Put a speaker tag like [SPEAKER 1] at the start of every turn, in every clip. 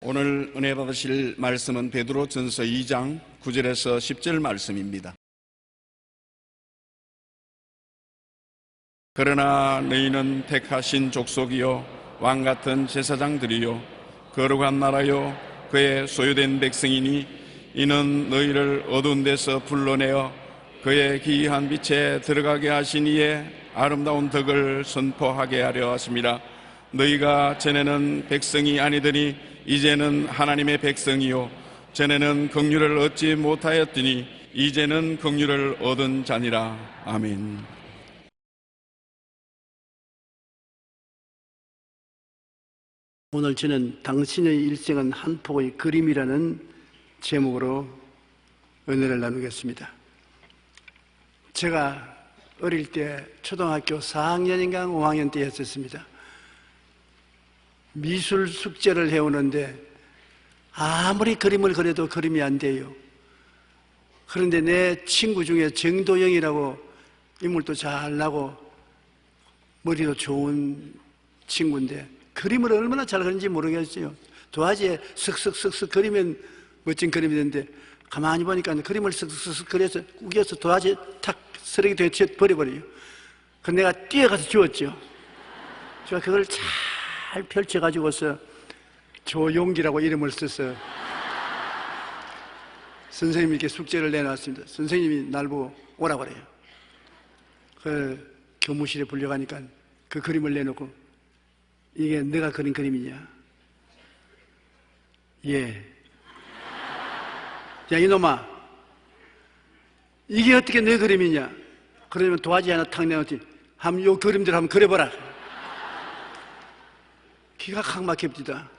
[SPEAKER 1] 오늘 은혜 받으실 말씀은 베드로전서 2장 9절에서 10절 말씀입니다. 그러나 너희는 택하신 족속이요 왕같은 제사장들이요 거룩한 나라요 그의 소유된 백성이니 이는 너희를 어두운 데서 불러내어 그의 기이한 빛에 들어가게 하신 이의 아름다운 덕을 선포하게 하려 하심이라. 너희가 전에는 백성이 아니더니 이제는 하나님의 백성이요 전에는 긍휼을 얻지 못하였더니 이제는 긍휼을 얻은 자니라. 아멘.
[SPEAKER 2] 오늘 저는 당신의 일생은 한 폭의 그림이라는 제목으로 은혜를 나누겠습니다. 제가 어릴 때 초등학교 4학년인가 5학년 때 했었습니다. 미술 숙제를 해오는데 아무리 그림을 그려도 그림이 안 돼요. 그런데 내 친구 중에 정도영이라고 인물도 잘 나고 머리도 좋은 친구인데 그림을 얼마나 잘 그리는지 모르겠어요. 도화지에 슥슥슥슥 그리면 멋진 그림이 되는데 가만히 보니까 그림을 슥슥슥 그려서 우겨서 도화지에 탁 쓰레기통에 버려버려요. 그래서 내가 뛰어가서 주웠죠. 제가 그걸 잘 펼쳐가지고서 조용기라고 이름을 써서 선생님께 숙제를 내놨습니다. 선생님이 날 보고 오라 그래요. 그 교무실에 불려가니까 그 그림을 내놓고 이게 내가 그린 그림이냐? 예. 야 이놈아, 이게 어떻게 내 그림이냐? 그러면 도화지 하나 탁 내놓지. 한번 요 그림들 한번 그려봐라. 기가 확 막힙니다.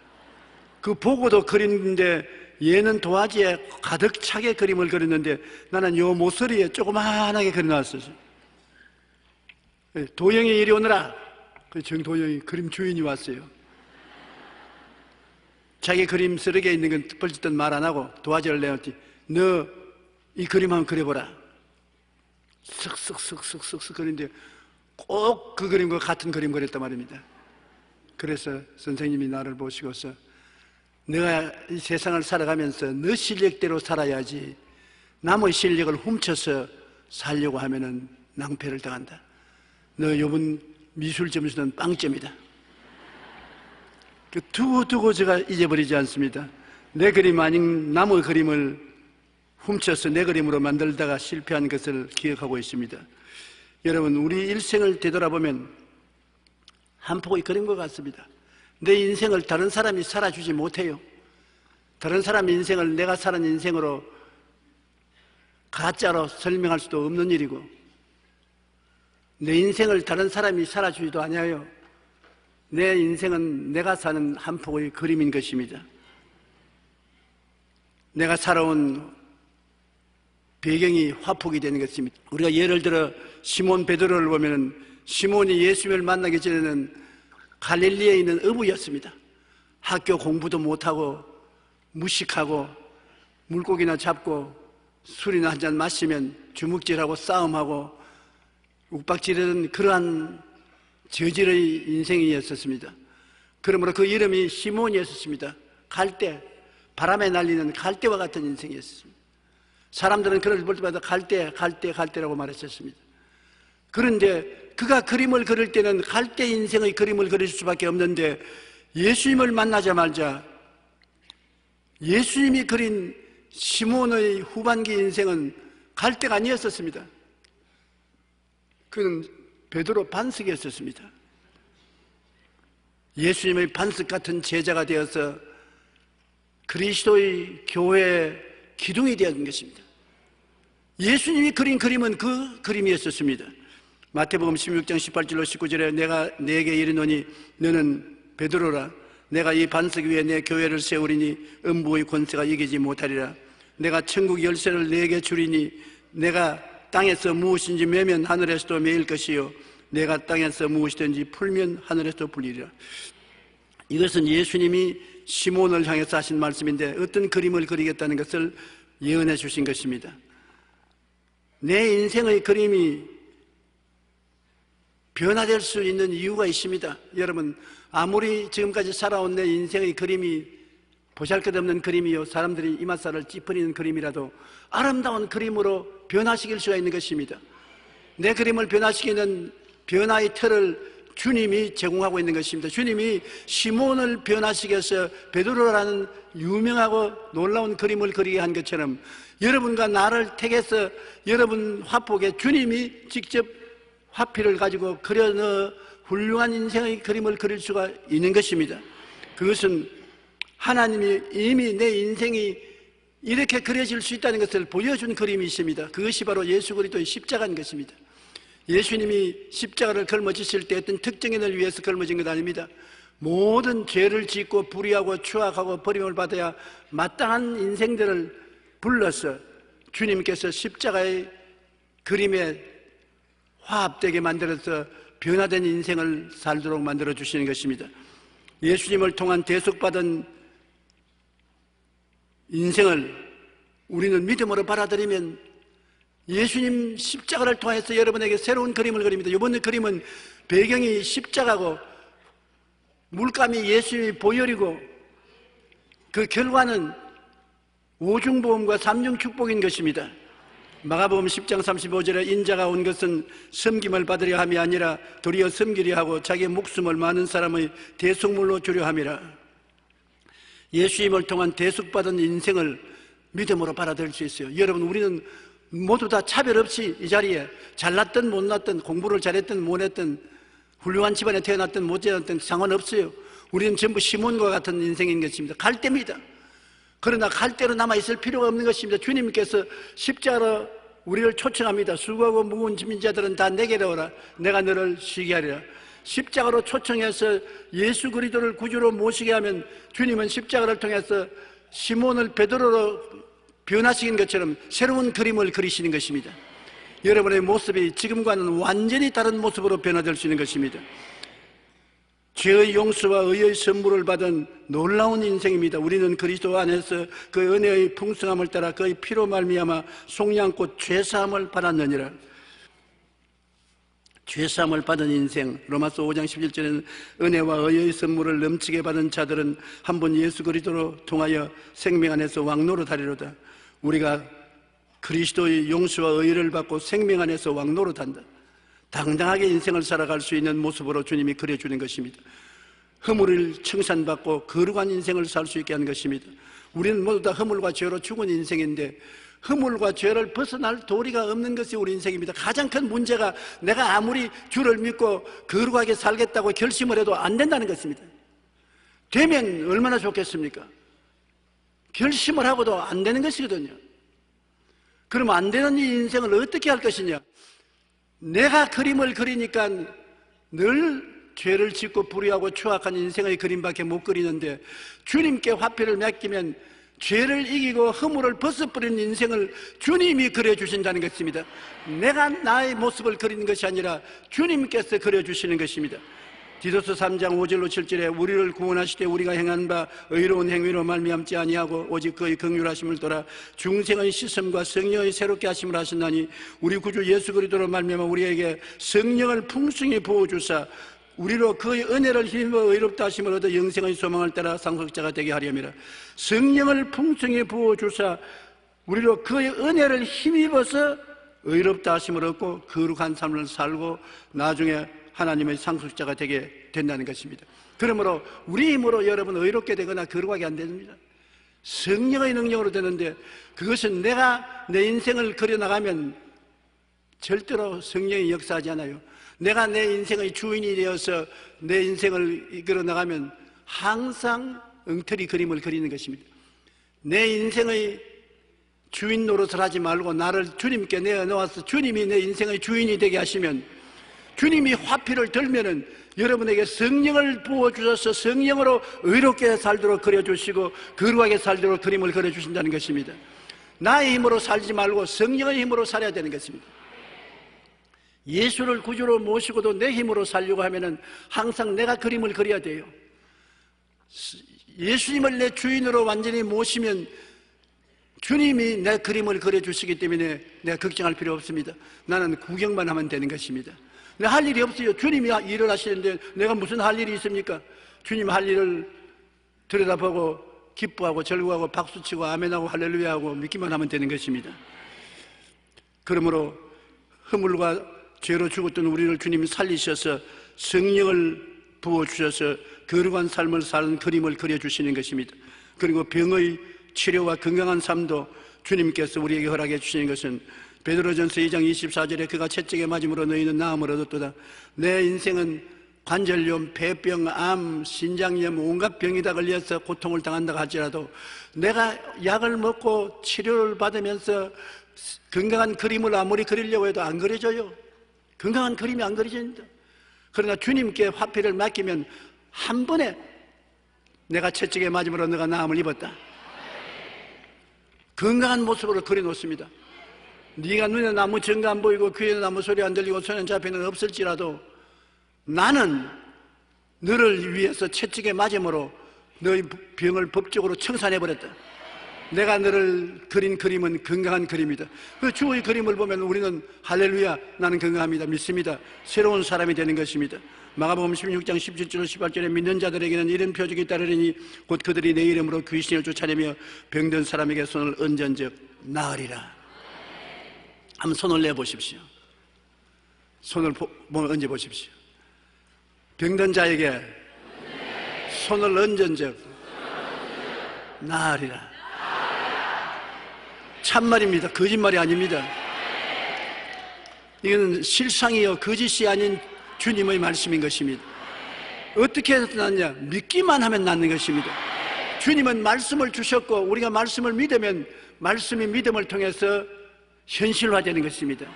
[SPEAKER 2] 그 보고도 그림인데 얘는 도화지에 가득 차게 그림을 그렸는데 나는 요 모서리에 조그만하게 그려놨어요. 도영이 이리 오너라. 그 정도영이 그림 주인이 왔어요. 자기 그림 쓰레기에 있는 건 뻘짓듯 말 안 하고 도화지를 내었지. 너 이 그림 한번 그려보라. 슥슥슥슥슥슥 그리는데 꼭 그 그림과 같은 그림 그렸단 말입니다. 그래서 선생님이 나를 보시고서 내가 이 세상을 살아가면서 너 실력대로 살아야지 남의 실력을 훔쳐서 살려고 하면은 낭패를 당한다. 너 요번 미술 점수는 빵점이다. 두고 제가 잊어버리지 않습니다. 내 그림 아닌 남의 그림을 훔쳐서 내 그림으로 만들다가 실패한 것을 기억하고 있습니다. 여러분, 우리 일생을 되돌아보면 한 폭의 그림과 같습니다. 내 인생을 다른 사람이 살아주지 못해요. 다른 사람의 인생을 내가 사는 인생으로 가짜로 설명할 수도 없는 일이고 내 인생을 다른 사람이 살아주지도 않아요. 내 인생은 내가 사는 한 폭의 그림인 것입니다. 내가 살아온 배경이 화폭이 되는 것입니다. 우리가 예를 들어 시몬 베드로를 보면 시몬이 예수님을 만나기 전에는 갈릴리에 있는 어부였습니다. 학교 공부도 못하고 무식하고 물고기나 잡고 술이나 한잔 마시면 주먹질하고 싸움하고 욱박지르는 그러한 저질의 인생이었습니다. 그러므로 그 이름이 시몬이었습니다. 갈대, 바람에 날리는 갈대와 같은 인생이었습니다. 사람들은 그를 볼 때마다 갈대라고 말했었습니다. 그런데 그가 그림을 그릴 때는 갈대 인생의 그림을 그릴 수밖에 없는데 예수님을 만나자마자 예수님이 그린 시몬의 후반기 인생은 갈대가 아니었었습니다. 그는 베드로 반석이었습니다. 예수님의 반석 같은 제자가 되어서 그리스도의 교회의 기둥이 되었던 것입니다. 예수님이 그린 그림은 그 그림이었습니다. 마태복음 16장 18절로 19절에 내가 네게 이르노니 너는 베드로라. 내가 이 반석 위에 내 교회를 세우리니 음부의 권세가 이기지 못하리라. 내가 천국 열쇠를 네게 주리니 내가 땅에서 무엇인지 매면 하늘에서도 매일 것이요 내가 땅에서 무엇이든지 풀면 하늘에서도 풀리리라. 이것은 예수님이 시몬을 향해서 하신 말씀인데 어떤 그림을 그리겠다는 것을 예언해 주신 것입니다. 내 인생의 그림이 변화될 수 있는 이유가 있습니다. 여러분, 아무리 지금까지 살아온 내 인생의 그림이 보잘것없는 그림이요, 사람들이 이맛살을 찌푸리는 그림이라도 아름다운 그림으로 변화시킬 수가 있는 것입니다. 내 그림을 변화시키는 변화의 틀을 주님이 제공하고 있는 것입니다. 주님이 시몬을 변화시켜서 베드로라는 유명하고 놀라운 그림을 그리게 한 것처럼 여러분과 나를 택해서 여러분 화폭에 주님이 직접 화필을 가지고 그려넣어 훌륭한 인생의 그림을 그릴 수가 있는 것입니다. 그것은 하나님이 이미 내 인생이 이렇게 그려질 수 있다는 것을 보여준 그림이 있습니다. 그것이 바로 예수 그리스도의 십자가인 것입니다. 예수님이 십자가를 걸머지실 때 어떤 특정인 을 위해서 걸머진 것 아닙니다. 모든 죄를 짓고 불의하고 추악하고 버림을 받아야 마땅한 인생들을 불러서 주님께서 십자가의 그림에 화합되게 만들어서 변화된 인생을 살도록 만들어 주시는 것입니다. 예수님을 통한 대속받은 인생을 우리는 믿음으로 받아들이면 예수님 십자가를 통해서 여러분에게 새로운 그림을 그립니다. 이번 그림은 배경이 십자가고 물감이 예수님이 보혈이고 그 결과는 오중보험과 삼중축복인 것입니다. 마가복음 10장 35절에 인자가 온 것은 섬김을 받으려 함이 아니라 도리어 섬기려 하고 자기의 목숨을 많은 사람의 대속물로 주려 함이라. 예수님을 통한 대속받은 인생을 믿음으로 받아들일 수 있어요. 여러분, 우리는 모두 다 차별 없이 이 자리에 잘났든 못났든 공부를 잘했든 못했든 훌륭한 집안에 태어났든 못 태어났든 상관없어요. 우리는 전부 시몬과 같은 인생인 것입니다. 갈대입니다. 그러나 갈대로 남아있을 필요가 없는 것입니다. 주님께서 십자가로 우리를 초청합니다. 수고하고 무거운 짐진 자들은 다 내게로 오라. 내가 너를 쉬게 하리라. 십자가로 초청해서 예수 그리스도를 구주로 모시게 하면 주님은 십자가를 통해서 시몬을 베드로로 변화시킨 것처럼 새로운 그림을 그리시는 것입니다. 여러분의 모습이 지금과는 완전히 다른 모습으로 변화될 수 있는 것입니다. 죄의 용서와 의의 선물을 받은 놀라운 인생입니다. 우리는 그리스도 안에서 그 은혜의 풍성함을 따라 그의 피로 말미암아 속량꽃 죄사함을 받았느니라. 죄사함을 받은 인생, 로마서 5장 11절에는 은혜와 의의 선물을 넘치게 받은 자들은 한 번 예수 그리스도로 통하여 생명 안에서 왕노릇하리로다. 우리가 그리스도의 용서와 의를 받고 생명 안에서 왕노릇한다. 당당하게 인생을 살아갈 수 있는 모습으로 주님이 그려주는 것입니다. 허물을 청산받고 거룩한 인생을 살 수 있게 하는 것입니다. 우리는 모두 다 허물과 죄로 죽은 인생인데 허물과 죄를 벗어날 도리가 없는 것이 우리 인생입니다. 가장 큰 문제가 내가 아무리 주를 믿고 거룩하게 살겠다고 결심을 해도 안 된다는 것입니다. 되면 얼마나 좋겠습니까? 결심을 하고도 안 되는 것이거든요. 그러면 안 되는 이 인생을 어떻게 할 것이냐? 내가 그림을 그리니까 늘 죄를 짓고 불의하고 추악한 인생의 그림밖에 못 그리는데 주님께 화필을 맡기면 죄를 이기고 허물을 벗어버리는 인생을 주님이 그려주신다는 것입니다. 내가 나의 모습을 그리는 것이 아니라 주님께서 그려주시는 것입니다. 디도서 3장 5절로 7절에 우리를 구원하시되 우리가 행한 바 의로운 행위로 말미암지 아니하고 오직 그의 긍휼하심을 따라 중생의 시선과 성령의 새롭게 하심을 하셨나니 우리 구주 예수 그리스도로 말미암아 우리에게 성령을 풍성히 부어주사 우리로 그의 은혜를 힘입어 의롭다 하심을 얻어 영생의 소망을 따라 상속자가 되게 하려니라. 성령을 풍성히 부어주사 우리로 그의 은혜를 힘입어서 의롭다 하심을 얻고 거룩한 삶을 살고 나중에 하나님의 상속자가 되게 된다는 것입니다. 그러므로 우리 힘으로 여러분 의롭게 되거나 거룩하게 안 됩니다. 성령의 능력으로 되는데 그것은 내가 내 인생을 그려나가면 절대로 성령이 역사하지 않아요. 내가 내 인생의 주인이 되어서 내 인생을 이끌어 나가면 항상 엉터리 그림을 그리는 것입니다. 내 인생의 주인 노릇을 하지 말고 나를 주님께 내어놓아서 주님이 내 인생의 주인이 되게 하시면 주님이 화필을 들면은 여러분에게 성령을 부어주셔서 성령으로 의롭게 살도록 그려주시고 거룩하게 살도록 그림을 그려주신다는 것입니다. 나의 힘으로 살지 말고 성령의 힘으로 살아야 되는 것입니다. 예수를 구주로 모시고도 내 힘으로 살려고 하면은 항상 내가 그림을 그려야 돼요. 예수님을 내 주인으로 완전히 모시면 주님이 내 그림을 그려주시기 때문에 내가 걱정할 필요 없습니다. 나는 구경만 하면 되는 것입니다. 내 할 일이 없어요. 주님이 일을 하시는데 내가 무슨 할 일이 있습니까? 주님 할 일을 들여다보고 기뻐하고 즐거워하고 박수치고 아멘하고 할렐루야하고 믿기만 하면 되는 것입니다. 그러므로 허물과 죄로 죽었던 우리를 주님이 살리셔서 성령을 부어주셔서 거룩한 삶을 사는 그림을 그려주시는 것입니다. 그리고 병의 치료와 건강한 삶도 주님께서 우리에게 허락해 주시는 것은 베드로전서 2장 24절에 그가 채찍에 맞음으로 너희는 나음을 얻었도다. 내 인생은 관절염, 폐병, 암, 신장염 온갖 병이 다 걸려서 고통을 당한다고 할지라도 내가 약을 먹고 치료를 받으면서 건강한 그림을 아무리 그리려고 해도 안 그려져요. 건강한 그림이 안 그려집니다. 그러나 주님께 화폐를 맡기면 한 번에 내가 채찍에 맞음으로 너가 나음을 입었다. 건강한 모습으로 그려놓습니다. 네가 눈에 아무 증거 안 보이고 귀에는 아무 소리 안 들리고 손에 잡히는 없을지라도 나는 너를 위해서 채찍에 맞음으로 너의 병을 법적으로 청산해버렸다. 내가 너를 그린 그림은 건강한 그림이다. 그 주의 그림을 보면 우리는 할렐루야 나는 건강합니다 믿습니다. 새로운 사람이 되는 것입니다. 마가복음 16장 17절 18절에 믿는 자들에게는 이런 표적이 따르리니 곧 그들이 내 이름으로 귀신을 쫓아내며 병든 사람에게 손을 얹은즉 나으리라. 한번 손을 내보십시오. 손을 얹어보십시오. 병든 자에게 손을 얹은즉 나으리라. 참말입니다. 거짓말이 아닙니다. 이건 실상이요 거짓이 아닌 주님의 말씀인 것입니다. 어떻게 해서 낫냐? 믿기만 하면 낫는 것입니다. 주님은 말씀을 주셨고 우리가 말씀을 믿으면 말씀이 믿음을 통해서 현실화되는 것입니다.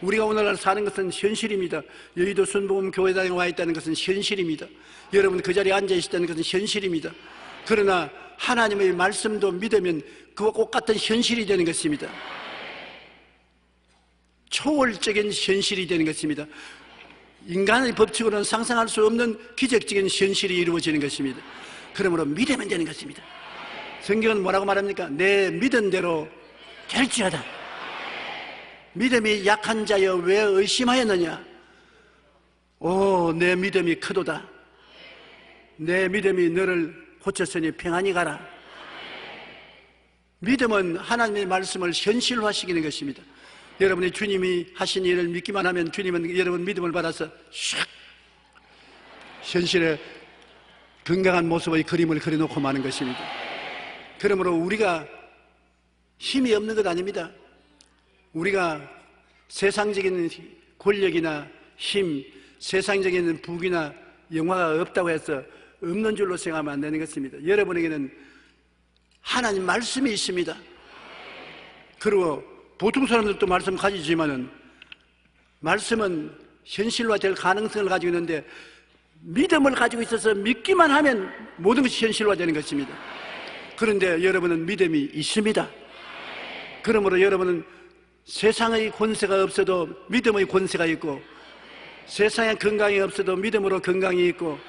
[SPEAKER 2] 우리가 오늘날 사는 것은 현실입니다. 여의도 순복음 교회당에 와 있다는 것은 현실입니다. 여러분 그 자리에 앉아 계시다는 것은 현실입니다. 그러나 하나님의 말씀도 믿으면 그와 똑같은 현실이 되는 것입니다. 초월적인 현실이 되는 것입니다. 인간의 법칙으로는 상상할 수 없는 기적적인 현실이 이루어지는 것입니다. 그러므로 믿으면 되는 것입니다. 성경은 뭐라고 말합니까? 내 믿은 대로 될지어다. 믿음이 약한 자여 왜 의심하였느냐? 오, 내 믿음이 크도다. 내 믿음이 너를 고쳤으니 평안히 가라. 믿음은 하나님의 말씀을 현실화시키는 것입니다. 여러분이 주님이 하신 일을 믿기만 하면 주님은 여러분 믿음을 받아서 샥 현실의 건강한 모습의 그림을 그려놓고 마는 것입니다. 그러므로 우리가 힘이 없는 것 아닙니다. 우리가 세상적인 권력이나 힘, 세상적인 부귀나 영화가 없다고 해서 없는 줄로 생각하면 안 되는 것입니다. 여러분에게는 하나님 말씀이 있습니다. 그리고 보통 사람들도 말씀 가지지만은 말씀은 현실화될 가능성을 가지고 있는데 믿음을 가지고 있어서 믿기만 하면 모든 것이 현실화되는 것입니다. 그런데 여러분은 믿음이 있습니다. 그러므로 여러분은 세상의 권세가 없어도 믿음의 권세가 있고, 세상에 건강이 없어도 믿음으로 건강이 있고,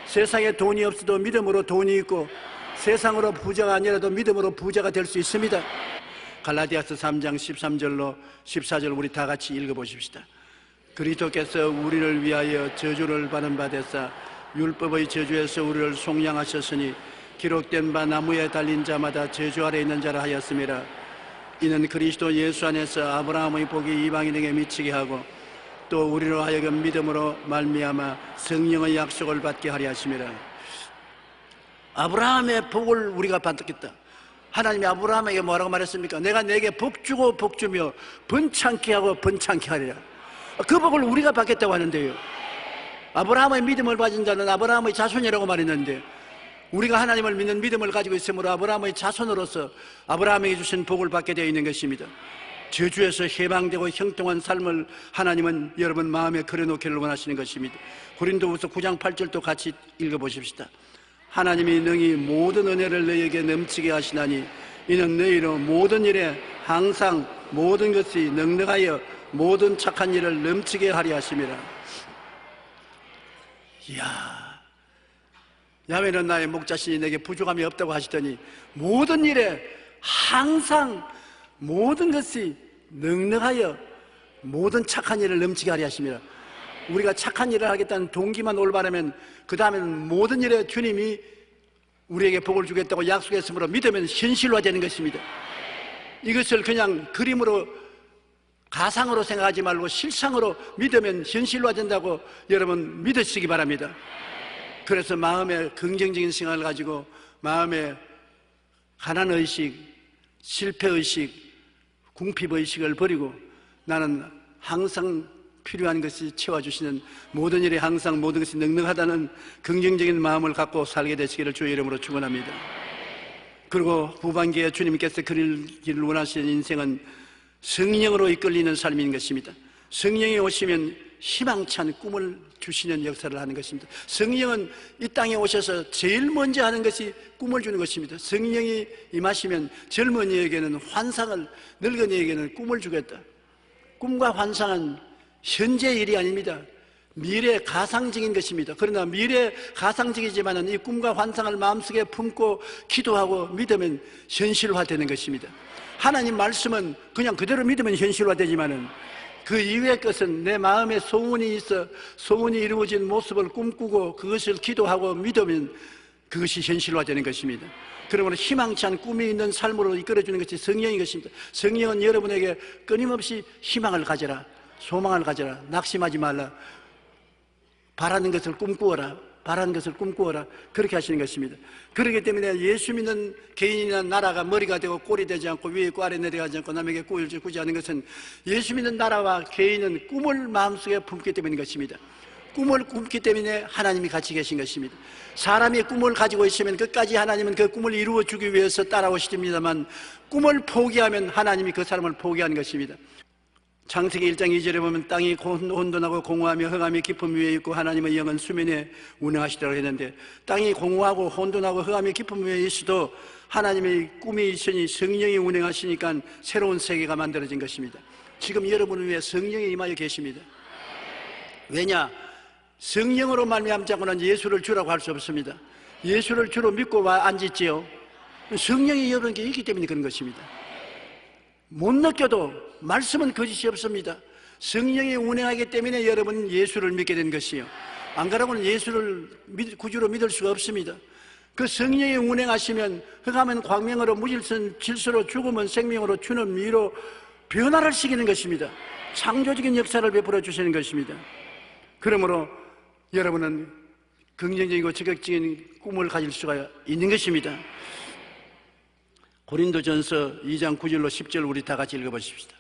[SPEAKER 2] 세상에 돈이 없어도 믿음으로 돈이 있고, 세상으로 부자가 아니라도 믿음으로 부자가 될 수 있습니다. 갈라디아서 3장 13절로 14절 우리 다 같이 읽어보십시다. 그리스도께서 우리를 위하여 저주를 받은 바 되사 율법의 저주에서 우리를 속량하셨으니 기록된 바 나무에 달린 자마다 저주 아래 있는 자라 하였음이라. 이는 그리스도 예수 안에서 아브라함의 복이 이방인에게 미치게 하고 또 우리로 하여금 믿음으로 말미암아 성령의 약속을 받게 하려 하심이라. 아브라함의 복을 우리가 받겠다. 하나님이 아브라함에게 뭐라고 말했습니까? 내가 내게 복 주고 복 주며 번창케 하고 번창케 하리라. 그 복을 우리가 받겠다고 하는데요, 아브라함의 믿음을 가진 자는 아브라함의 자손이라고 말했는데 우리가 하나님을 믿는 믿음을 가지고 있으므로 아브라함의 자손으로서 아브라함에게 주신 복을 받게 되어 있는 것입니다. 저주에서 해방되고 형통한 삶을 하나님은 여러분 마음에 그려놓기를 원하시는 것입니다. 고린도후서 9장 8절도 같이 읽어보십시다. 하나님이 능히 모든 은혜를 너희에게 넘치게 하시나니 이는 너희로 모든 일에 항상 모든 것이 넉넉하여 모든 착한 일을 넘치게 하려 하심이라. 이야, 야훼는 나의 목자시니 내게 부족함이 없다고 하시더니 모든 일에 항상 모든 것이 넉넉하여 모든 착한 일을 넘치게 하려 하심이라. 우리가 착한 일을 하겠다는 동기만 올바르면 그 다음에는 모든 일에 주님이 우리에게 복을 주겠다고 약속했으므로 믿으면 현실화되는 것입니다. 이것을 그냥 그림으로 가상으로 생각하지 말고 실상으로 믿으면 현실화된다고 여러분 믿으시기 바랍니다. 그래서 마음에 긍정적인 생각을 가지고 마음에 가난의식, 실패의식, 궁핍의식을 버리고 나는 항상 필요한 것이 채워주시는 모든 일에 항상 모든 것이 넉넉하다는 긍정적인 마음을 갖고 살게 되시기를 주의 이름으로 축원합니다. 그리고 후반기에 주님께서 그리기를 원하시는 인생은 성령으로 이끌리는 삶인 것입니다. 성령이 오시면 희망찬 꿈을 주시는 역사를 하는 것입니다. 성령은 이 땅에 오셔서 제일 먼저 하는 것이 꿈을 주는 것입니다. 성령이 임하시면 젊은이에게는 환상을, 늙은이에게는 꿈을 주겠다. 꿈과 환상은 현재 일이 아닙니다. 미래 가상적인 것입니다. 그러나 미래 가상적이지만 이 꿈과 환상을 마음속에 품고 기도하고 믿으면 현실화되는 것입니다. 하나님 말씀은 그냥 그대로 믿으면 현실화되지만은 그 이외의 것은 내 마음에 소원이 있어 소원이 이루어진 모습을 꿈꾸고 그것을 기도하고 믿으면 그것이 현실화되는 것입니다. 그러므로 희망찬 꿈이 있는 삶으로 이끌어주는 것이 성령인 것입니다. 성령은 여러분에게 끊임없이 희망을 가져라, 소망을 가져라, 낙심하지 말라, 바라는 것을 꿈꾸어라, 바라는 것을 꿈꾸어라, 그렇게 하시는 것입니다. 그렇기 때문에 예수 믿는 개인이나 나라가 머리가 되고 꼴이 되지 않고 위에 있고 아래 내려가지 않고 남에게 꼴을 주지 않는 것은 예수 믿는 나라와 개인은 꿈을 마음속에 품기 때문인 것입니다. 꿈을 꿈기 때문에 하나님이 같이 계신 것입니다. 사람이 꿈을 가지고 있으면 끝까지 하나님은 그 꿈을 이루어 주기 위해서 따라오십니다만 꿈을 포기하면 하나님이 그 사람을 포기한 것입니다. 창세기 1장 2절에 보면 땅이 혼돈하고 공허하며 흑암이 깊음 위에 있고 하나님의 영은 수면에 운행하시더라고 했는데 땅이 공허하고 혼돈하고 흑암이 깊음 위에 있어도 하나님의 꿈이 있으니 성령이 운행하시니까 새로운 세계가 만들어진 것입니다. 지금 여러분을 위해 성령이 임하여 계십니다. 왜냐? 성령으로 말미암지 않고는 예수를 주라고 할 수 없습니다. 예수를 주로 믿고 앉았지요. 성령이 여러분께 있기 때문에 그런 것입니다. 못 느껴도 말씀은 거짓이 없습니다. 성령이 운행하기 때문에 여러분은 예수를 믿게 된 것이요, 안 그러고는 예수를 구주로 믿을 수가 없습니다. 그 성령이 운행하시면 흑암은 광명으로, 무질서는 질서로, 죽음은 생명으로, 주는 미로 변화를 시키는 것입니다. 창조적인 역사를 베풀어 주시는 것입니다. 그러므로 여러분은 긍정적이고 적극적인 꿈을 가질 수가 있는 것입니다. 고린도전서 2장 9절로 10절 우리 다 같이 읽어보십시다.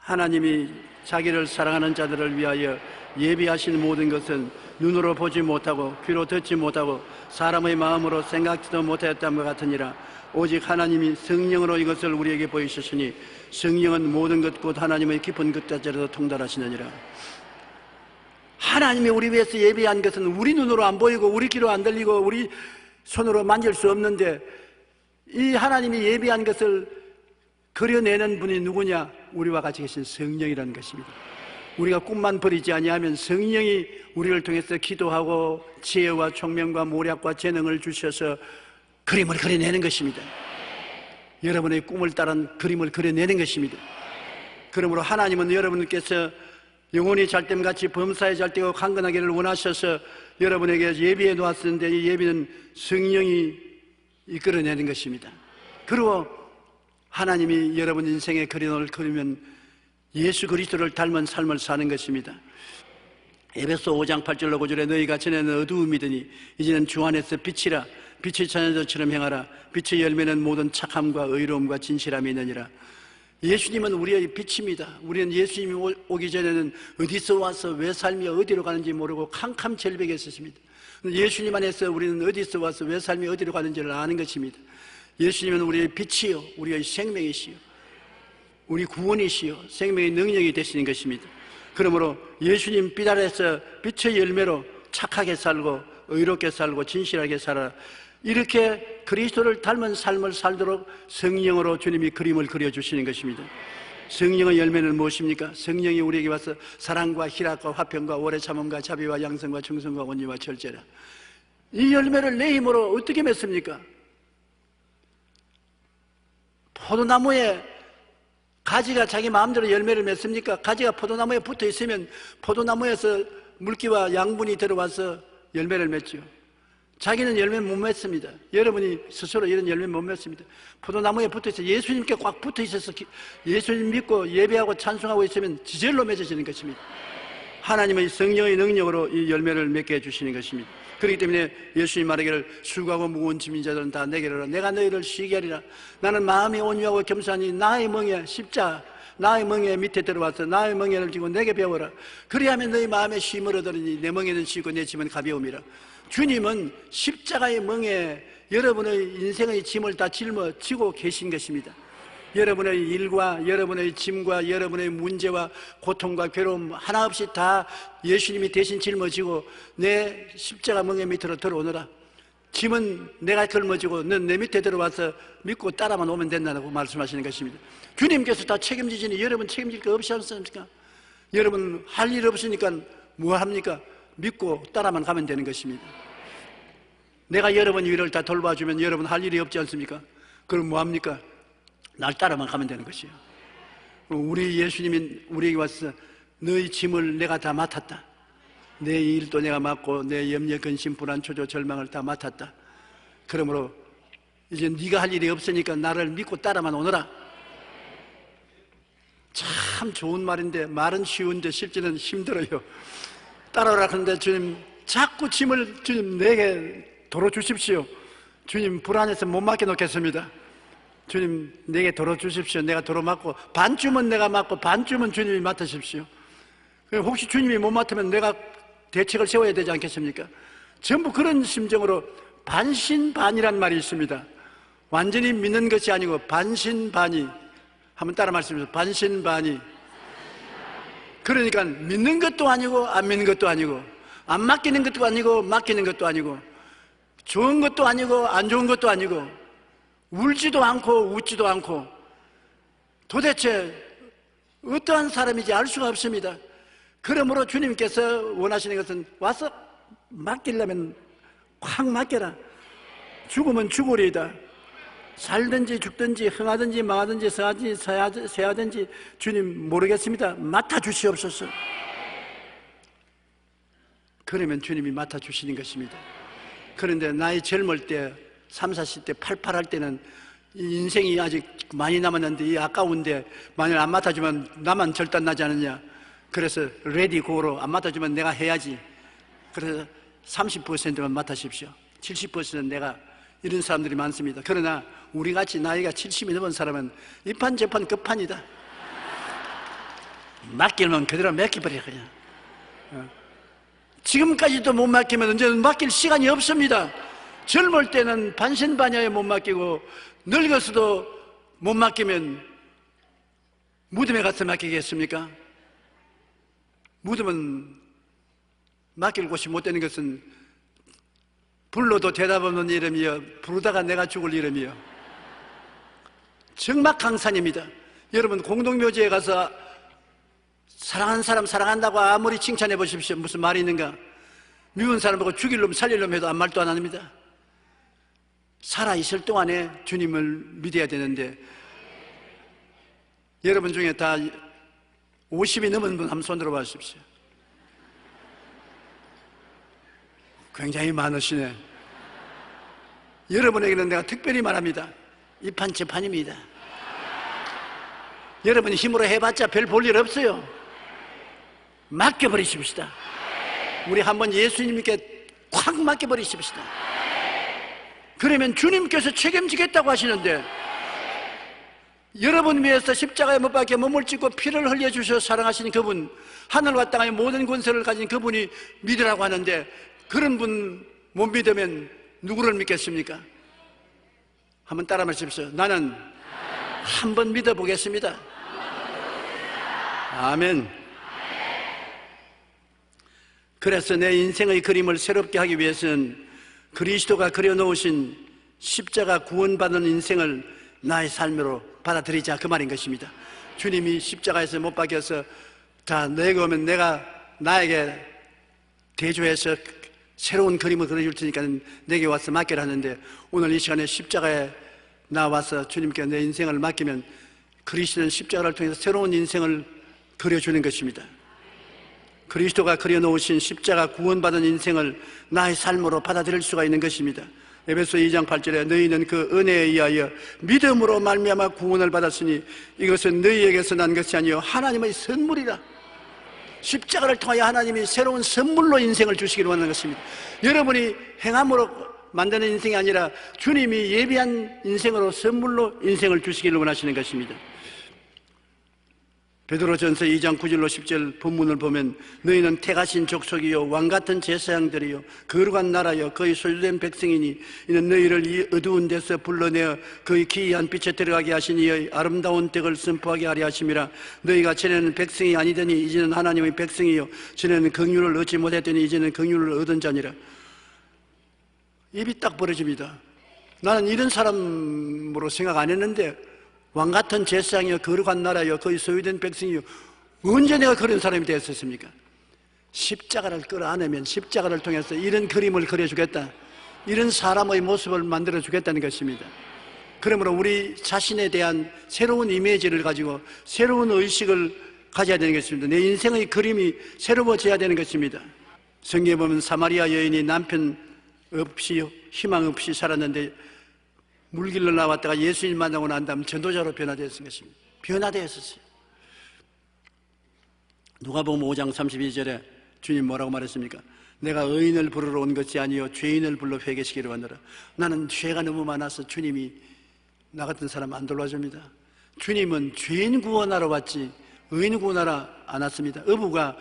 [SPEAKER 2] 하나님이 자기를 사랑하는 자들을 위하여 예비하신 모든 것은 눈으로 보지 못하고 귀로 듣지 못하고 사람의 마음으로 생각지도 못하였던 것 같으니라. 오직 하나님이 성령으로 이것을 우리에게 보이셨으니 성령은 모든 것 곧 하나님의 깊은 것까지도 통달하시느니라. 하나님이 우리 위해서 예비한 것은 우리 눈으로 안 보이고 우리 귀로 안 들리고 우리 손으로 만질 수 없는데, 이 하나님이 예비한 것을 그려내는 분이 누구냐? 우리와 같이 계신 성령이라는 것입니다. 우리가 꿈만 버리지 아니하면 성령이 우리를 통해서 기도하고 지혜와 총명과 모략과 재능을 주셔서 그림을 그려내는 것입니다. 여러분의 꿈을 따른 그림을 그려내는 것입니다. 그러므로 하나님은 여러분께서 영혼이 잘됨같이 범사에 잘되고 강건하기를 원하셔서 여러분에게 예비해 놓았었는데, 이 예비는 성령이 이끌어내는 것입니다. 그리고 하나님이 여러분 인생에 그려놓을 그리면 예수 그리스도를 닮은 삶을 사는 것입니다. 에베소 5장 8절로 9절에 너희가 전에는 어두움이더니 이제는 주 안에서 빛이라, 빛의 자녀들처럼 행하라. 빛의 열매는 모든 착함과 의로움과 진실함이 있느니라. 예수님은 우리의 빛입니다. 우리는 예수님이 오기 전에는 어디서 와서 왜 살며 어디로 가는지 모르고 캄캄절벽에 있었습니다. 예수님 안에서 우리는 어디서 와서 왜 삶이 어디로 가는지를 아는 것입니다. 예수님은 우리의 빛이요, 우리의 생명이시요, 우리 구원이시요, 생명의 능력이 되시는 것입니다. 그러므로 예수님 빛 아래서 빛의 열매로 착하게 살고 의롭게 살고 진실하게 살아, 이렇게 그리스도를 닮은 삶을 살도록 성령으로 주님이 그림을 그려주시는 것입니다. 성령의 열매는 무엇입니까? 성령이 우리에게 와서 사랑과 희락과 화평과 오래 참음과 자비와 양성과 충성과 온유와 절제라. 이 열매를 내 힘으로 어떻게 맺습니까? 포도나무에 가지가 자기 마음대로 열매를 맺습니까? 가지가 포도나무에 붙어 있으면 포도나무에서 물기와 양분이 들어와서 열매를 맺죠. 자기는 열매 못 맺습니다. 여러분이 스스로 이런 열매 못 맺습니다. 포도나무에 붙어있어 예수님께 꽉 붙어있어서 예수님 믿고 예배하고 찬송하고 있으면 지절로 맺어지는 것입니다. 하나님의 성령의 능력으로 이 열매를 맺게 해주시는 것입니다. 그렇기 때문에 예수님 말하기를 수고하고 무거운 짐진 자들은 다 내게로 오라. 내가 너희를 쉬게 하리라. 나는 마음이 온유하고 겸손하니 나의 멍에 십자 나의 멍에 밑에 들어와서 나의 멍에를 지고 내게 배워라. 그리하면 너희 마음에 쉼을 얻으리니 내 멍에는 쉬고 내 짐은 가벼움이라. 주님은 십자가의 멍에 여러분의 인생의 짐을 다 짊어지고 계신 것입니다. 여러분의 일과 여러분의 짐과 여러분의 문제와 고통과 괴로움 하나 없이 다 예수님이 대신 짊어지고 내 십자가 멍에 밑으로 들어오너라. 짐은 내가 짊어지고 넌 내 밑에 들어와서 믿고 따라만 오면 된다고 말씀하시는 것입니다. 주님께서 다 책임지시니 여러분 책임질 거 없지 않습니까? 여러분 할 일 없으니까 뭐 합니까? 믿고 따라만 가면 되는 것입니다. 내가 여러분 일을 다 돌봐주면 여러분 할 일이 없지 않습니까? 그럼 뭐 합니까? 날 따라만 가면 되는 것이에요. 우리 예수님이 우리에게 와서 너희 짐을 내가 다 맡았다. 내 일도 내가 맡고 내 염려, 근심, 불안, 초조, 절망을 다 맡았다. 그러므로 이제 네가 할 일이 없으니까 나를 믿고 따라만 오너라. 참 좋은 말인데 말은 쉬운데 실제는 힘들어요. 따라오라 하는데 주님 자꾸 짐을 주님 내게 도로 주십시오. 주님 불안해서 못 맡겨 놓겠습니다. 주님 내게 도로 주십시오. 내가 도로 맡고 반쯤은 내가 맡고 반쯤은 주님이 맡으십시오. 혹시 주님이 못 맡으면 내가 대책을 세워야 되지 않겠습니까? 전부 그런 심정으로 반신반이란 말이 있습니다. 완전히 믿는 것이 아니고 반신반이. 한번 따라 말씀해주세요. 반신반이. 그러니까 믿는 것도 아니고 안 믿는 것도 아니고 안 맡기는 것도 아니고 맡기는 것도 아니고 좋은 것도 아니고 안 좋은 것도 아니고 울지도 않고 웃지도 않고 도대체 어떠한 사람인지 알 수가 없습니다. 그러므로 주님께서 원하시는 것은 와서 맡기려면 확 맡겨라. 죽으면 죽으리이다. 살든지 죽든지 흥하든지 망하든지 서하든지 주님 모르겠습니다. 맡아주시옵소서. 그러면 주님이 맡아주시는 것입니다. 그런데 나이 젊을 때 30, 40대 팔팔할 때는 인생이 아직 많이 남았는데 이 아까운데 만약 안 맡아주면 나만 절단 나지 않느냐. 그래서 레디 고로 안 맡아주면 내가 해야지. 그래서 30%만 맡아주십시오. 70%는 내가. 이런 사람들이 많습니다. 그러나 우리같이 나이가 70이 넘은 사람은 이판저판 끝판이다. 맡기면 그대로 맡겨버려 그냥. 지금까지도 못 맡기면 언제는 맡길 시간이 없습니다. 젊을 때는 반신반야에 못 맡기고 늙어서도 못 맡기면 무덤에 가서 맡기겠습니까? 무덤은 맡길 곳이 못 되는 것은 불러도 대답 없는 이름이여 부르다가 내가 죽을 이름이여. 정막강산입니다. 여러분 공동묘지에 가서 사랑하는 사람 사랑한다고 아무리 칭찬해 보십시오. 무슨 말이 있는가? 미운 사람 보고 죽일 놈 살릴 놈 해도 아무 말도 안 합니다. 살아있을 동안에 주님을 믿어야 되는데 여러분 중에 다 50이 넘은 분 한번 손 들어봐 주십시오. 굉장히 많으시네. 여러분에게는 내가 특별히 말합니다. 이 판 제 판입니다. 여러분이 힘으로 해봤자 별 볼 일 없어요. 맡겨버리십시다. 우리 한번 예수님께 콱 맡겨버리십시다. 그러면 주님께서 책임지겠다고 하시는데 여러분 위해서 십자가에 못 박혀 몸을 찢고 피를 흘려주셔서 사랑하시는 그분, 하늘과 땅의 모든 권세를 가진 그분이 믿으라고 하는데 그런 분 못 믿으면 누구를 믿겠습니까? 한번 따라 말씀하십시오. 나는 한번 믿어보겠습니다. 아멘. 그래서 내 인생의 그림을 새롭게 하기 위해서는 그리스도가 그려놓으신 십자가 구원받은 인생을 나의 삶으로 받아들이자 그 말인 것입니다. 주님이 십자가에서 못 박혀서 다 내가 오면 내가 나에게 대조해서 새로운 그림을 그려줄 테니까 내게 와서 맡기라 하는데 오늘 이 시간에 십자가에 나와서 주님께 내 인생을 맡기면 그리스도는 십자가를 통해서 새로운 인생을 그려주는 것입니다. 그리스도가 그려놓으신 십자가 구원받은 인생을 나의 삶으로 받아들일 수가 있는 것입니다. 에베소 2장 8절에 너희는 그 은혜에 의하여 믿음으로 말미암아 구원을 받았으니 이것은 너희에게서 난 것이 아니요 하나님의 선물이라. 십자가를 통하여 하나님이 새로운 선물로 인생을 주시기를 원하는 것입니다. 여러분이 행함으로 만드는 인생이 아니라 주님이 예비한 인생으로 선물로 인생을 주시기를 원하시는 것입니다. 베드로전서 2장 9절로 10절 본문을 보면 너희는 택하신 족속이요 왕같은 제사장들이요 거룩한 나라요 거의 소유된 백성이니 이는 너희를 이 어두운 데서 불러내어 거의 기이한 빛에 들어가게 하신 이의 아름다운 덕을 선포하게 하려 하심이라. 너희가 전에는 백성이 아니더니 이제는 하나님의 백성이요 전에는 긍휼을 얻지 못했더니 이제는 긍휼을 얻은 자니라. 입이 딱 벌어집니다. 나는 이런 사람으로 생각 안 했는데 왕같은 제사장이여 거룩한 나라여 거의 소유된 백성이여 언제 내가 그런 사람이 되었습니까? 십자가를 끌어안으면 십자가를 통해서 이런 그림을 그려주겠다, 이런 사람의 모습을 만들어주겠다는 것입니다. 그러므로 우리 자신에 대한 새로운 이미지를 가지고 새로운 의식을 가져야 되는 것입니다. 내 인생의 그림이 새로워져야 되는 것입니다. 성경에 보면 사마리아 여인이 남편 없이 희망 없이 살았는데 물길로 나왔다가 예수님 만나고 난 다음 전도자로 변화되었을 것입니다. 변화되었었어요. 누가복음 5장 32절에 주님 뭐라고 말했습니까? 내가 의인을 부르러 온 것이 아니요 죄인을 불러 회개시키러 왔노라. 나는 죄가 너무 많아서 주님이 나 같은 사람 안 돌봐줍니다. 주님은 죄인 구원하러 왔지 의인 구원하러 안 왔습니다. 어부가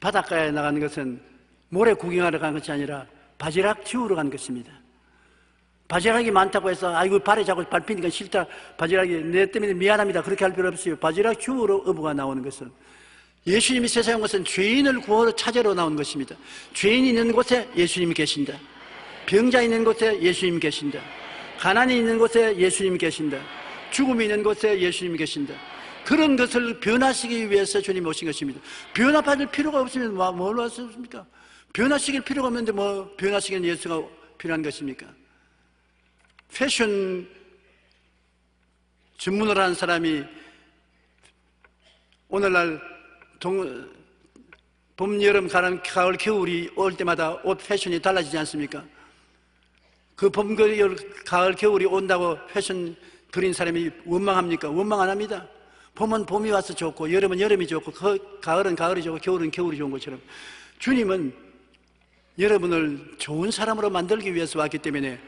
[SPEAKER 2] 바닷가에 나가는 것은 모래 구경하러 간 것이 아니라 바지락 지우러 간 것입니다. 바지락이 많다고 해서 아이고 발에 자꾸 밟히니까 싫다, 바지락이 내 때문에 미안합니다, 그렇게 할 필요 없어요. 바지락 주우러 어부가 나오는 것은 예수님이 세상에 온 것은 죄인을 구하러 찾으러 나온 것입니다. 죄인이 있는 곳에 예수님이 계신다. 병자 있는 곳에 예수님이 계신다. 가난이 있는 곳에 예수님이 계신다. 죽음이 있는 곳에 예수님이 계신다. 그런 것을 변화시키기 위해서 주님이 오신 것입니다. 변화받을 필요가 없으면 뭘로 왔습니까? 변화시킬 필요가 없는데 뭐 변화시키는 예수가 필요한 것입니까? 패션 전문을 하는 사람이 오늘날 봄, 여름, 가을, 겨울이 올 때마다 옷 패션이 달라지지 않습니까? 그 봄, 가을, 겨울이 온다고 패션 그린 사람이 원망합니까? 원망 안 합니다. 봄은 봄이 와서 좋고 여름은 여름이 좋고 가을은 가을이 좋고 겨울은 겨울이 좋은 것처럼 주님은 여러분을 좋은 사람으로 만들기 위해서 왔기 때문에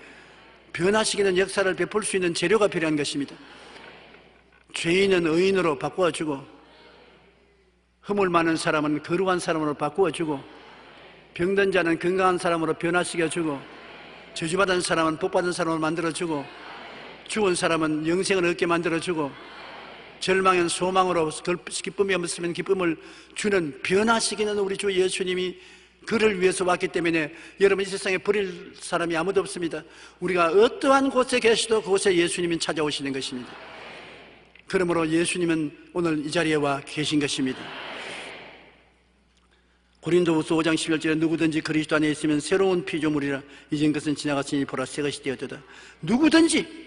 [SPEAKER 2] 변화시키는 역사를 베풀 수 있는 재료가 필요한 것입니다. 죄인은 의인으로 바꾸어주고 허물 많은 사람은 거룩한 사람으로 바꾸어주고 병든 자는 건강한 사람으로 변화시켜주고 저주받은 사람은 복받은 사람으로 만들어주고 죽은 사람은 영생을 얻게 만들어주고 절망은 소망으로 기쁨이 없으면 기쁨을 주는 변화시키는 우리 주 예수님이 그를 위해서 왔기 때문에 여러분 이 세상에 버릴 사람이 아무도 없습니다. 우리가 어떠한 곳에 계시도 그곳에 예수님이 찾아오시는 것입니다. 그러므로 예수님은 오늘 이 자리에 와 계신 것입니다. 고린도후서 5장 11절에 누구든지 그리스도 안에 있으면 새로운 피조물이라 이전 것은 지나갔으니 보라 새 것이 되었도다. 누구든지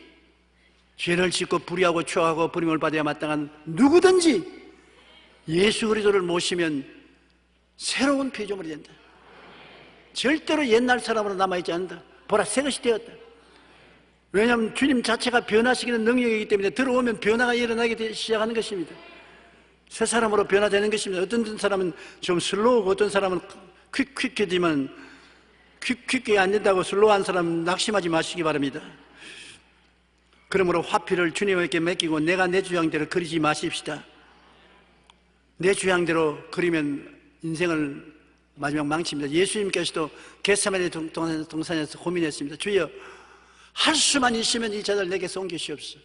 [SPEAKER 2] 죄를 짓고 불의하고 추악하고 버림을 받아야 마땅한 누구든지 예수 그리스도를 모시면 새로운 피조물이 된다. 절대로 옛날 사람으로 남아있지 않는다. 보라 새 것이 되었다. 왜냐하면 주님 자체가 변화시키는 능력이기 때문에 들어오면 변화가 일어나기 시작하는 것입니다. 새 사람으로 변화되는 것입니다. 어떤 사람은 좀 슬로우고 어떤 사람은 퀵하지만 퀵이 안 된다고 슬로우한 사람 낙심하지 마시기 바랍니다. 그러므로 화필을 주님에게 맡기고 내가 내 주장대로 그리지 마십시다. 내 주장대로 그리면 인생을 마지막 망칩니다. 예수님께서도 겟세마네 동산에서 고민했습니다. 주여 할 수만 있으면 이 자들 내게서 옮기시옵소서.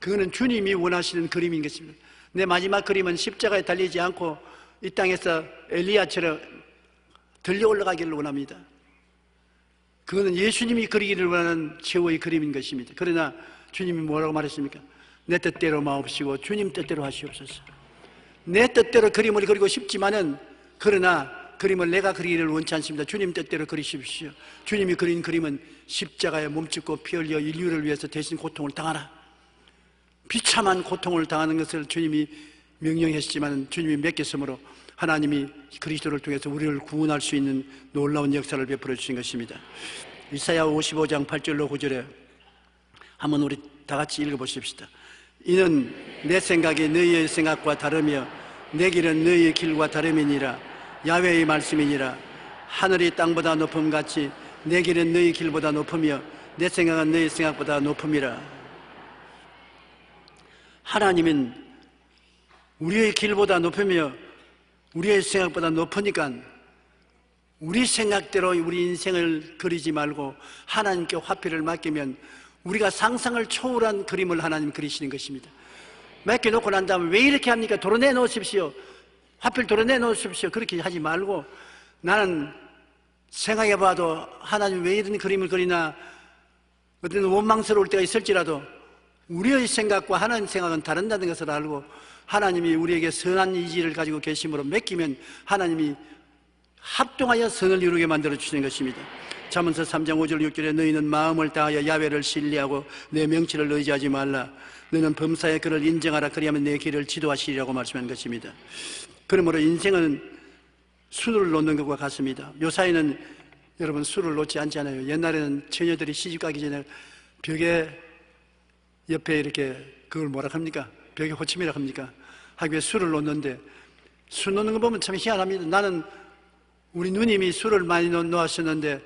[SPEAKER 2] 그거는 주님이 원하시는 그림인 것입니다. 내 마지막 그림은 십자가에 달리지 않고 이 땅에서 엘리야처럼 들려 올라가기를 원합니다. 그거는 예수님이 그리기를 원하는 최후의 그림인 것입니다. 그러나 주님이 뭐라고 말했습니까? 내 뜻대로 마옵시고 주님 뜻대로 하시옵소서. 내 뜻대로 그림을 그리고 싶지만은 그러나 그림을 내가 그리기를 원치 않습니다. 주님 뜻대로 그리십시오. 주님이 그린 그림은 십자가에 몸짓고 피 흘려 인류를 위해서 대신 고통을 당하라. 비참한 고통을 당하는 것을 주님이 명령하시지만 주님이 맡겼으므로 하나님이 그리스도를 통해서 우리를 구원할 수 있는 놀라운 역사를 베풀어 주신 것입니다. 이사야 55장 8절로 9절에 한번 우리 다 같이 읽어보십시다. 이는 내 생각이 너희의 생각과 다르며 내 길은 너희의 길과 다름이니라. 야훼의 말씀이니라. 하늘이 땅보다 높음같이 내 길은 너희 길보다 높으며 내 생각은 너희 생각보다 높음이라. 하나님은 우리의 길보다 높으며 우리의 생각보다 높으니까 우리 생각대로 우리 인생을 그리지 말고 하나님께 화필을 맡기면 우리가 상상을 초월한 그림을 하나님 그리시는 것입니다. 맡겨놓고 난 다음에 왜 이렇게 합니까? 도려내 놓으십시오. 화필 도려내 놓으십시오. 그렇게 하지 말고 나는 생각해봐도 하나님 왜 이런 그림을 그리나 어떤 원망스러울 때가 있을지라도 우리의 생각과 하나님 생각은 다른다는 것을 알고 하나님이 우리에게 선한 의지를 가지고 계심으로 맡기면 하나님이 합동하여 선을 이루게 만들어 주시는 것입니다. 잠언서 3장 5절 6절에 너희는 마음을 다하여 야훼를 신뢰하고 내 명치를 의지하지 말라. 너는 범사에 그를 인정하라. 그리하면 내 길을 지도하시리라고 말씀한 것입니다. 그러므로 인생은 술을 놓는 것과 같습니다. 요사이는 여러분 술을 놓지 않잖아요. 옛날에는 처녀들이 시집가기 전에 벽에 옆에 이렇게 그걸 뭐라 합니까? 벽에 호침이라 합니까? 하기 위해 술을 놓는데 술 놓는 거 보면 참 희한합니다. 나는 우리 누님이 술을 많이 놓았었는데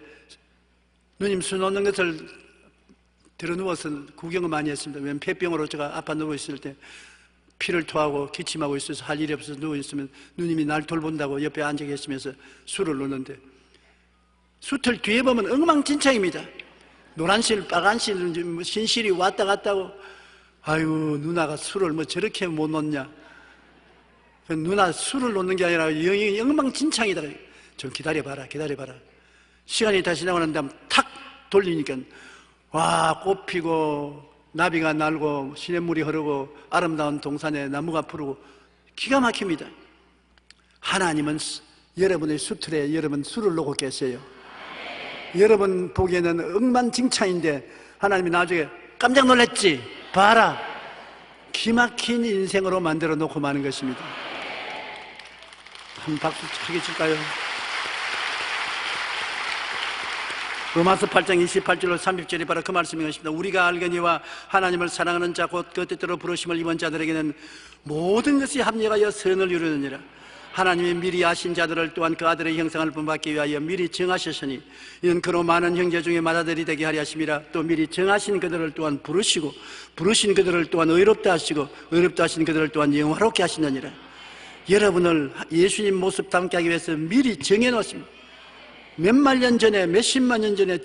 [SPEAKER 2] 누님 술 놓는 것을 들어 누워서 구경을 많이 했습니다. 왜냐면 폐병으로 제가 아파 누워 있을 때 피를 토하고 기침하고 있어서 할 일이 없어서 누워 있으면 누님이 날 돌본다고 옆에 앉아 계시면서 술을 놓는데 숯을 뒤에 보면 엉망진창입니다. 노란실, 빨간실, 신실이 왔다 갔다 하고 아이고 누나가 술을 뭐 저렇게 못 놓냐. 누나 술을 놓는 게 아니라 영이 엉망진창이다. 좀 기다려봐라. 시간이 다시 지나고 난 다음 탁 돌리니까 와, 꽃 피고 나비가 날고 시냇물이 흐르고 아름다운 동산에 나무가 푸르고 기가 막힙니다. 하나님은 여러분의 수틀에 여러분 술을 놓고 계세요. 여러분 보기에는 엉망진창인데 하나님이 나중에 깜짝 놀랐지? 봐라. 기막힌 인생으로 만들어 놓고 마는 것입니다. 한 박수 크게 칠까요? 로마서 8장 28절로 30절이 바로 그 말씀인 것입니다. 우리가 알거니와 하나님을 사랑하는 자 곧 그 뜻대로 부르심을 입은 자들에게는 모든 것이 합력하여 선을 이루느니라. 하나님이 미리 아신 자들을 또한 그 아들의 형상을 본받기 위하여 미리 정하셨으니 이는 그로 많은 형제 중에 맏아들이 되게 하려 하심이라. 또 미리 정하신 그들을 또한 부르시고 부르신 그들을 또한 의롭다 하시고 의롭다 하신 그들을 또한 영화롭게 하시느니라. 여러분을 예수님 모습 닮게 하기 위해서 미리 정해놓습니다. 몇만 년 전에 몇십만 년 전에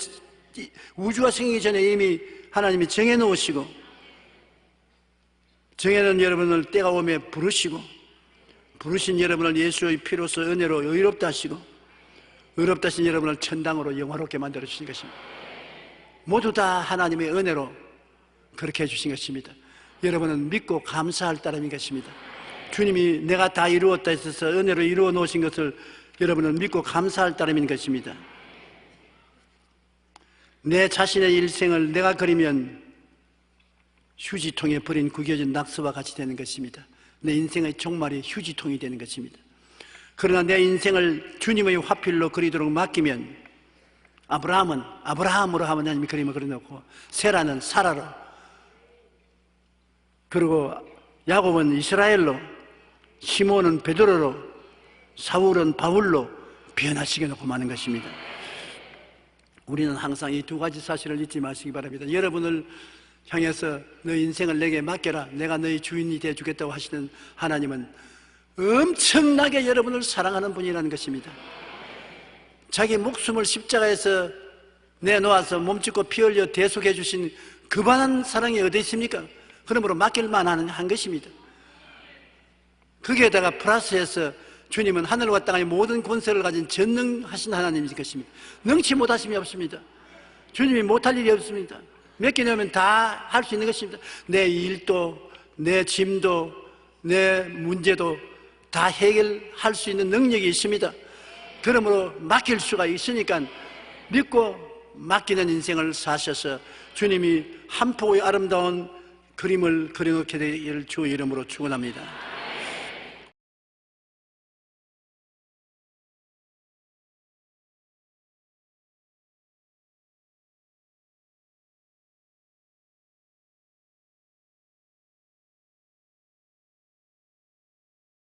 [SPEAKER 2] 우주가 생기기 전에 이미 하나님이 정해놓으시고 정해놓은 여러분을 때가 오면 부르시고 부르신 여러분을 예수의 피로서 은혜로 의롭다 하시고 의롭다 하신 여러분을 천당으로 영화롭게 만들어 주신 것입니다. 모두 다 하나님의 은혜로 그렇게 해주신 것입니다. 여러분은 믿고 감사할 따름인 것입니다. 주님이 내가 다 이루었다 했어서 은혜로 이루어 놓으신 것을 여러분은 믿고 감사할 따름인 것입니다. 내 자신의 일생을 내가 그리면 휴지통에 버린 구겨진 낙서와 같이 되는 것입니다. 내 인생의 종말이 휴지통이 되는 것입니다. 그러나 내 인생을 주님의 화필로 그리도록 맡기면 아브라함은 아브라함으로 하나님이 그림을 그려놓고 세라는 사라로 그리고 야곱은 이스라엘로 시몬은 베드로로 사울은 바울로 변화시켜 놓고 마는 것입니다. 우리는 항상 이 두 가지 사실을 잊지 마시기 바랍니다. 여러분을 향해서 너 인생을 내게 맡겨라, 내가 너희 주인이 되어 주겠다고 하시는 하나님은 엄청나게 여러분을 사랑하는 분이라는 것입니다. 자기 목숨을 십자가에서 내놓아서 몸짓고 피 흘려 대속해 주신 그만한 사랑이 어디 있습니까? 그러므로 맡길만 한 것입니다. 거기에다가 플러스해서 주님은 하늘과 땅의 모든 권세를 가진 전능하신 하나님이신 것입니다. 능치 못하심이 없습니다. 주님이 못할 일이 없습니다. 맡겨놓으면 다 할 수 있는 것입니다. 내 일도 내 짐도 내 문제도 다 해결할 수 있는 능력이 있습니다. 그러므로 맡길 수가 있으니까 믿고 맡기는 인생을 사셔서 주님이 한 폭의 아름다운 그림을 그려놓게 되기를 주 이름으로 축원합니다.